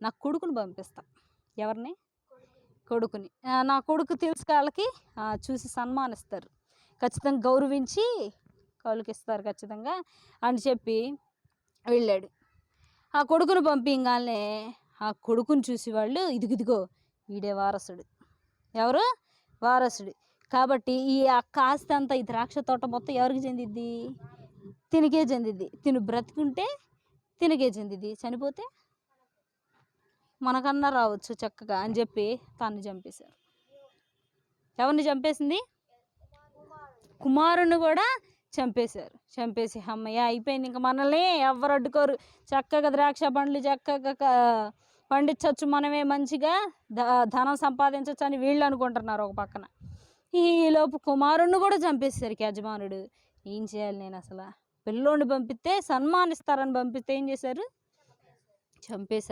నా కొడుకుని పంపిస్తా. ఎవరిని? కొడుకుని. నా కొడుకు తెలిసి వాళ్ళకి చూసి సన్మానిస్తారు. ఖచ్చితంగా గౌరవించి కౌలుకిస్తారు ఖచ్చితంగా అని చెప్పి వెళ్ళాడు. ఆ కొడుకుని పంపించగానే ఆ కొడుకుని చూసి వాళ్ళు ఇదిగో వీడే వారసుడు. ఎవరు? వారసుడు. కాబట్టి ఈ ఆస్తి అంతా, ఈ ద్రాక్ష తోట మొత్తం ఎవరికి చెందిద్ది? తినకే చెందిద్ది. తిను బ్రతికుంటే తినకే చెందిద్ది, చనిపోతే మనకన్నా రావచ్చు చక్కగా అని చెప్పి తన్ని చంపేశారు. ఎవరిని చంపేసింది? కుమారుని కూడా చంపేశారు. చంపేసి అమ్మయ్య అయిపోయింది, ఇంక మనల్ని ఎవరు అడ్డుకోరు, చక్కగా ద్రాక్ష పండ్లు చక్కగా పండించవచ్చు, మనమే మంచిగా ధనం సంపాదించవచ్చు అని వీళ్ళు అనుకుంటున్నారు ఒక పక్కన. ఈలోపు కుమారుణ్ణి కూడా చంపేశారు యజమానుడు. ఏం చేయాలి నేను అసలు? పిల్లోడిని పంపిస్తే సన్మానిస్తారని పంపిస్తే ఏం చేశారు? చంపేశారు.